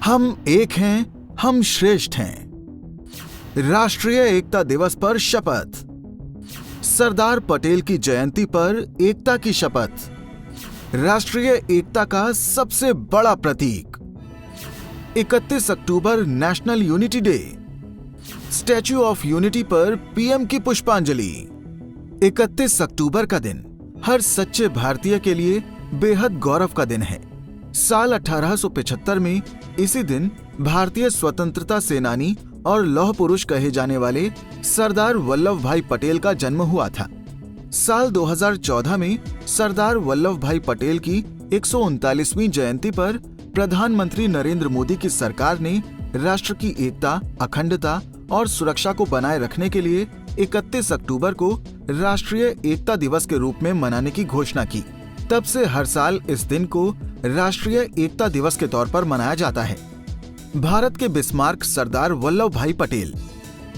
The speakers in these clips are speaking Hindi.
हम एक हैं, हम श्रेष्ठ हैं। राष्ट्रीय एकता दिवस पर शपथ। सरदार पटेल की जयंती पर एकता की शपथ। राष्ट्रीय एकता का सबसे बड़ा प्रतीक। 31 October national unity day. Statue of unity पर पीएम की पुष्पांजलि। 31 अक्टूबर का दिन हर सच्चे भारतीय के लिए बेहद गौरव का दिन है। साल 1875 में इसी दिन भारतीय स्वतंत्रता सेनानी और लौह पुरुष कहे जाने वाले सरदार वल्लभ भाई पटेल का जन्म हुआ था। साल 2014 में सरदार वल्लभ भाई पटेल की 139वीं जयंती पर प्रधानमंत्री नरेंद्र मोदी की सरकार ने राष्ट्र की एकता, अखंडता और सुरक्षा को बनाए रखने के लिए 31 अक्टूबर को राष्ट्रीय एकता दिवस के रूप में मनाने की घोषणा की। तब से हर साल इस दिन को राष्ट्रीय एकता दिवस के तौर पर मनाया जाता है। भारत के बिस्मार्क सरदार वल्लभ भाई पटेल।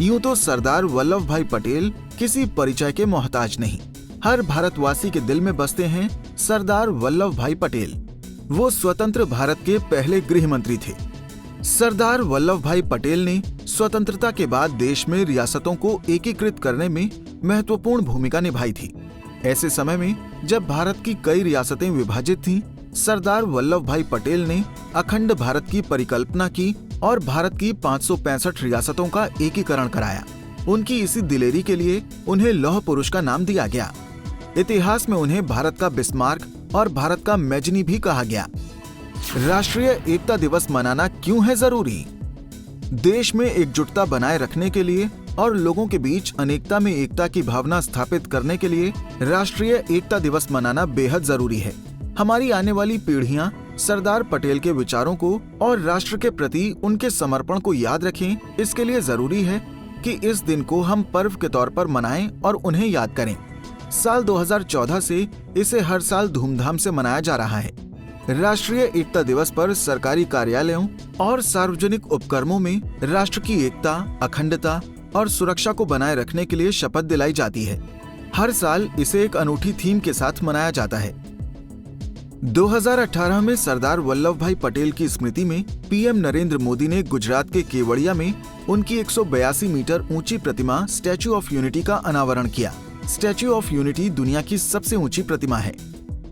यूं तो सरदार वल्लभ भाई पटेल किसी परिचय के मोहताज नहीं, हर भारतवासी के दिल में बसते हैं सरदार वल्लभ भाई पटेल। वो स्वतंत्र भारत के पहले गृह मंत्री थे। सरदार वल्लभ भाई पटेल ने स्वतंत्रता के बाद देश में रियासतों को एकीकृत करने में महत्वपूर्ण भूमिका निभाई थी। ऐसे समय में जब भारत की कई रियासतें विभाजित थीं, सरदार वल्लभ भाई पटेल ने अखंड भारत की परिकल्पना की और भारत की 565 रियासतों का एकीकरण कराया। उनकी इसी दिलेरी के लिए उन्हें लौह पुरुष का नाम दिया गया। इतिहास में उन्हें भारत का बिस्मार्क और भारत का मैजनी भी कहा गया। राष्ट्रीय एकता दिवस मनाना क्यों है जरूरी? देश में एकजुटता बनाए रखने के लिए और लोगों के बीच अनेकता में एकता की भावना स्थापित करने के लिए राष्ट्रीय एकता दिवस मनाना बेहद जरूरी है। हमारी आने वाली पीढ़ियां सरदार पटेल के विचारों को और राष्ट्र के प्रति उनके समर्पण को याद रखें। इसके लिए जरूरी है कि इस दिन को हम पर्व के तौर पर मनाएं और उन्हें याद करें। साल 2014 से इसे हर साल धूमधाम से मनाया जा रहा है। राष्ट्रीय एकता दिवस पर सरकारी कार्यालयों और सार्वजनिक उपक्रमों में राष्ट्र की एकता, अखंडता और सुरक्षा को बनाए रखने के लिए शपथ दिलाई जाती है। हर साल इसे एक अनूठी थीम के साथ मनाया जाता है। 2018 में सरदार वल्लभ भाई पटेल की स्मृति में पीएम नरेंद्र मोदी ने गुजरात के केवड़िया में उनकी 182 मीटर ऊंची प्रतिमा स्टैच्यू ऑफ यूनिटी का अनावरण किया। स्टैच्यू ऑफ यूनिटी दुनिया की सबसे ऊंची प्रतिमा है।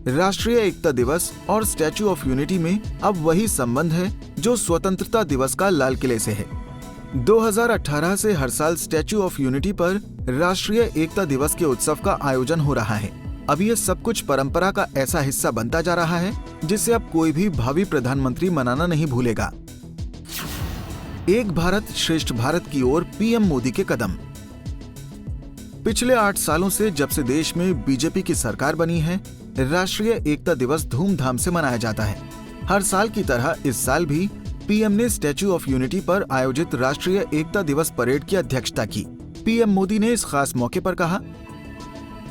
राष्ट्रीय एकता दिवस और स्टैच्यू ऑफ यूनिटी में अब वही संबंध है जो स्वतंत्रता दिवस का लाल किले से है। 2018 से हर साल स्टैच्यू ऑफ यूनिटी पर राष्ट्रीय एकता दिवस के उत्सव का आयोजन हो रहा है। अब ये सब कुछ परंपरा का ऐसा हिस्सा बनता जा रहा है जिसे अब कोई भी भावी प्रधानमंत्री मनाना नहीं भूलेगा। एक भारत श्रेष्ठ भारत की ओर पीएम मोदी के कदम। पिछले 8 सालों से जब से देश में बीजेपी की सरकार बनी है, राष्ट्रीय एकता दिवस धूमधाम से मनाया जाता है। हर साल की तरह इस साल भी पीएम ने स्टैच्यू ऑफ यूनिटी पर आयोजित राष्ट्रीय एकता दिवस परेड की अध्यक्षता की। पीएम मोदी ने इस खास मौके पर कहा,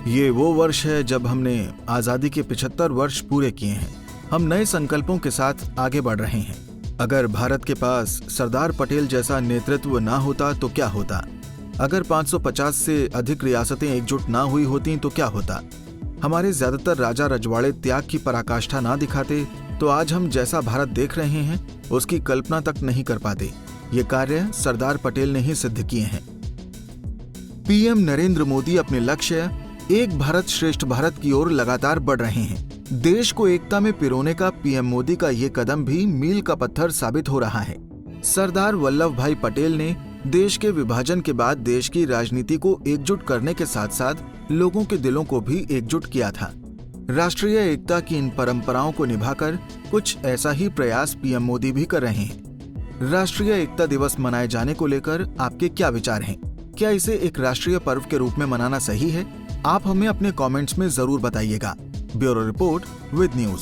ये वो वर्ष है जब हमने आजादी के 75 वर्ष पूरे किए हैं। हम नए संकल्पों के साथ आगे बढ़ रहे हैं। अगर भारत के पास सरदार पटेल जैसा नेतृत्व ना होता तो क्या होता? अगर 550 से अधिक रियासतें एकजुट ना हुई होती तो क्या होता? हमारे ज्यादातर राजा रजवाड़े त्याग की पराकाष्ठा ना दिखाते तो आज हम जैसा भारत देख रहे हैं उसकी कल्पना तक नहीं कर पाते। ये कार्य सरदार पटेल ने ही सिद्ध किए हैं। पीएम नरेंद्र मोदी अपने लक्ष्य एक भारत श्रेष्ठ भारत की ओर लगातार बढ़ रहे हैं। देश को एकता में पिरोने का पीएम मोदी का ये कदम भी मील का पत्थर साबित हो रहा है। सरदार वल्लभ भाई पटेल ने देश के विभाजन के बाद देश की राजनीति को एकजुट करने के साथ साथ लोगों के दिलों को भी एकजुट किया था। राष्ट्रीय एकता की इन परंपराओं को निभाकर कुछ ऐसा ही प्रयास पीएम मोदी भी कर रहे हैं। राष्ट्रीय एकता दिवस मनाए जाने को लेकर आपके क्या विचार हैं? क्या इसे एक राष्ट्रीय पर्व के रूप में मनाना सही है? आप हमें अपने कमेंट्स में जरूर बताइएगा। Bureau report with news.